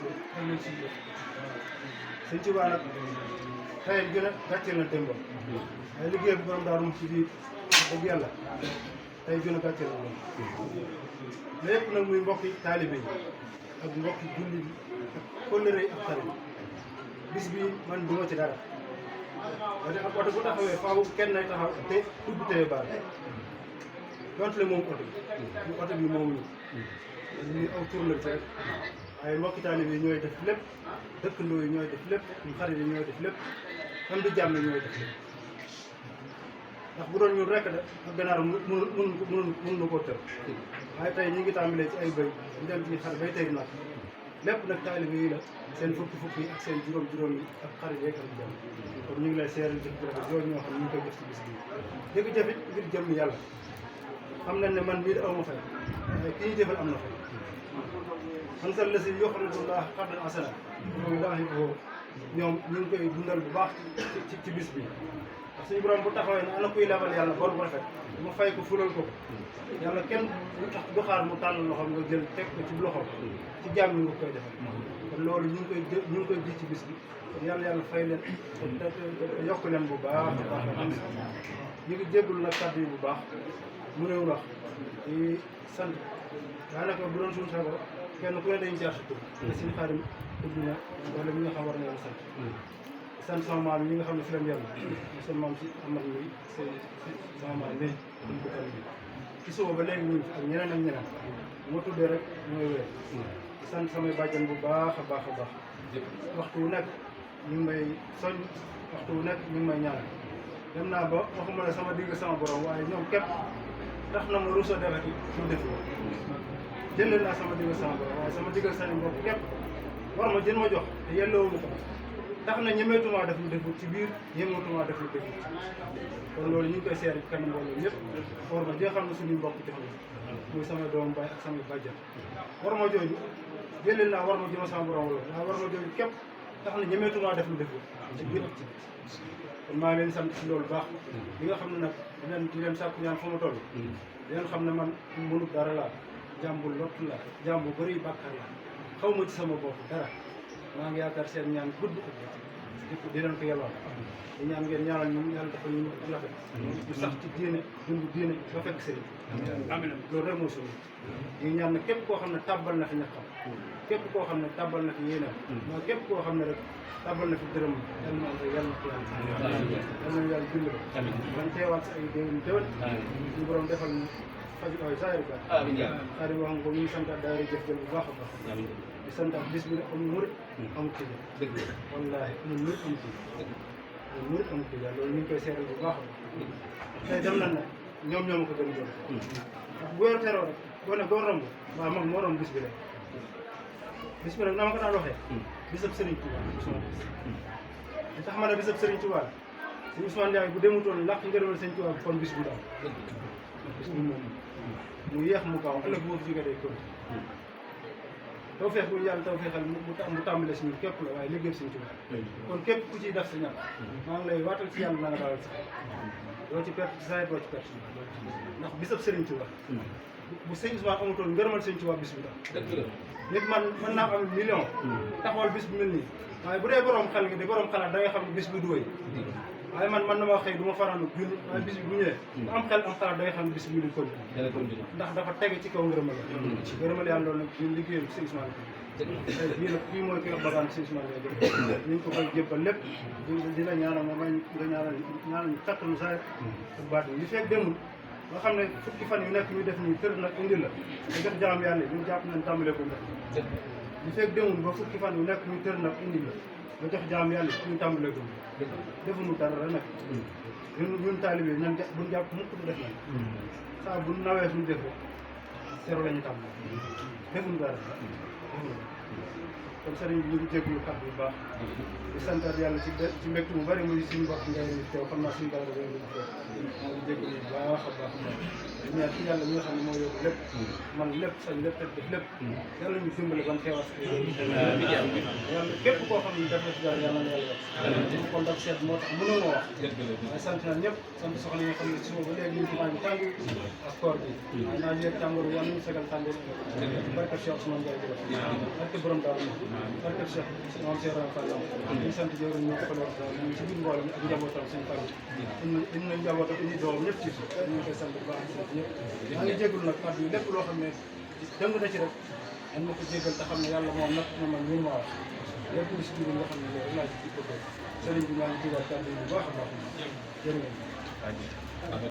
Cissé Aliou Cissé sëñ Tuubaa nag tey gën a gàcceel na démbam waaye liggéey bu borom Daaru Muxti bi dëgg yàlla tey gën a gàcceel na moom lépp nag muy mbokki taalibe yi ak mbokki jullit yi ak kóllëre yi ak xarit bis bi man duma ci dara waaye ak oto bu taxawee faaw kenn nay taxaw te tudd teye baal donte le moom oto bi moom ñu aw tur la ci rek waaye mbokki taalibe yi ñooy def lépp dëkkandoo yi ñooy def lépp xarit yi ñooy def lépp am di jàmm ñooy def lépp ndax bu doon ñun rek de ak ganaar mënuñu koo tër waaye tey ñu ngi tàmbalee ci ay bëy ñu dem ci xar bay tey nag lépp nag taalibe yi la seen fukki yi ak seen juróom yi ak xarit yeeg ak jàmm kon ñu ngi lay seeral jëf jërëjëf yooyu ñoo xam ne ñu ngi koy def ci bis bi jëf it ngir jëm yàlla xam nañ ne man mii de aw ma fay waaye ki ñu jëfal am na fay man sax la si yoo xam ne dulaa xardan asana loolu daa ko ñoom ñu ngi koy dundal bu baax ci bis bi ndax suñu borom bu taxawee ne ana kuy lebal yàlla bor bu rafet ma fay ko fulal ko yàlla kenn du xaar mu tàll loxoom nga jël teg ko ci loxoom ci jàmm ñu nga koy defal kon loolu ñu ngi koy ji ci bis bi kon yàlla fay leen te yokk leen bu baax ñu ngi jéggul nag kàddu yi bu baax mu néew wax di sant daanaka bu doon suñu sago kenn ku ne dañu jaar si tur te suñu xaarim tudd na wala ñi nga xam war na leen sant sama maam yi nga xam ne fi leen yàlla seen maam si amat mi sama maam mi duñ ko bi ci suba ba léegi ñu ak ñeneen ak ñeneen moo tuddee rek mooy wéer di sant samay bàjjan bu baax a baax a baax waxtu wu nekk ñu ngi may soñ waxtu wu nekk ñu ngi may ñaan dem naa ba waxuma ne sama digg sama borom waaye ñoom képp tax na ma ruusoo defati mu def ko jëlee naa sama digg sama borom waaye sama digg seen bopp képp war ma jën ma jox te yelloowu ma ko tax na ñemeetuma def lu defut ci biir ñemeetuma def lu defut kon loolu ñu ngi koy seer ci kanam mbooloo ñëpp war ma jee xam ne suñuy mbokk jox na muy sama doom baay ak sama bàjjan war ma jooju jëlee naa war ma jëma sama borom wala waaye war ma jooju képp tax na ñemeetuma def lu defut ci biir ak ci kon maa ngi leen sant ci loolu baax li nga xam ne nag di leen sàkku ñaan fa ma toll di leen xam ne man mënut dara laa jàmbul lott la jàmbu bëri bàkkaar la xaw ma ci sama bopp dara maa ngi yaakaar seen ñaan gudd ak di leen ko yelwal di ñaan ngeen ñaanal ñu yàlla dafa ñu rafet ñu sax ci diine dund diine ba fekk sëriñ amiin loolu rek moo suñu ñu ñaan ne képp koo xam ne tàbbal na fi ñaxam képp koo xam ne tàbbal na fi yéenam maa képp koo xam ne rek tàbbal na fi dërëm yàlla na yàlla na ko yàlla yàlla dimbali dañ teewaat si ay déwén ñu borom defal ñu faju ay saayir ba xaari wax nga ko ñu ngi santaat daayira jëf jël bu baax a baax di santaat bis bi ne amul murit amul tijaan dëgg wallaahi amul murit amul tijaan amul murit amul tijaan loolu ñu ngi koy seeral bu baax a baax tey dem nañ ne ñoom ñoo ma ko gën a doon ndax bu weer teroo rek boo ne doo romb waaw moom moo romb bis bi rek bis bi nag na ma ko daan waxee bisab Serigne Touba Ousmane li tax ma ne bisab Serigne Touba si Ousmane Ndiaye bu demutoon làq ngërëmal Serigne Touba kon bis bu daal bis bu moom mu yéex mu gaaw ëllëg boobu jógee day kon taw feex bu yàlla taw feexal mu tàmbalee si ñun képp la waaye liggéey Serigne Touba kon képp ku ciy def sa ñàkk maa ngi lay waatal ci yàlla na nga dalal sax doo ci perte ci saa doo ci perte ndax bisab Serigne Touba bu sëñ Ousmane amutoon ngërëmal Serigne Touba bis bu daal nit man mën naa am million taxawal bis bu mel nii waaye bu dee borom xel nga di borom xalaat da ngay xam ne bis bi du wéy waaye man na ma xëy du ma faraanu junni waaye bis bi bu ñëwee bu am xel am xalaat da ngay xam ne bis bi du kon ndax dafa tege ci kaw ngërëmal ngërëmal yàlla loolu nag ñun liggéeyam si Ousmane tey bii nag fii mooy ki nga bagaan si Ousmane lay jëm ñu ngi ko koy jébbal lépp di la ñaanal ma may nga ñaanal ñu kattanu saa ak baat yi li fekk demul nga xam ne fukki fan yu nekk ñu def nii kër nag indil la nga def jaam yàlla ñu jàpp nañ tàmbale ko ndax li fekk demul ba fukki fan yu nekk ñu kër nag indil la nga jox jaam yàlla ñu tàmbale ko defuñu dara nag ñun taalibe ñan buñ jàpp mukk du def nag saa bu nawee suñu def rek zéro la ñu tàmbale defuñu dara kon sëriñ bi ñu ngi jégalu kàddu bu baax di santaat yàlla ci mbégte mu bari muy suñu bopp ngay teew xam naa suñu dara maa ngi jégalu bu baax a baax mais ci yàlla mi nga xam ne moo yóbbu lépp man lépp sañ lépp def lépp yàlla ñu dimbali ban xewaat yàlla képp koo xam ne def na ci dara yàlla na yàlla wax kon daf seet moo tax mënoo ma wax waaye sant na ñëpp sant soxna yi nga xam ne suba ba léegi ñu ci maa ngi tàng ak koor bi waaye naa yéeg tàngoor wan ñu segal tàngoor barke Cheikh Ousmane Ndiaye jërëjëf barke borom daal barke Cheikh moom Cheikh Rame Fall ñu sant jëwriñ ñoo ko ñu ci biir mbooloo mi ak njabootam suñu Fall indi na njabootam indi doom ñëpp ci ñu ngi koy sant bu baax sant ñëpp maa ngi jégalu nag kàddu yi lépp loo xam ne dëng na ci rek dañ ma ko jégal te xam ne yàlla moom nag na man ñun ma wax lépp lu si biir nga xam ne loolu laa ci bëgg sëriñ bi maa ngi jégal kàddu yi bu baax a baax jërëjëf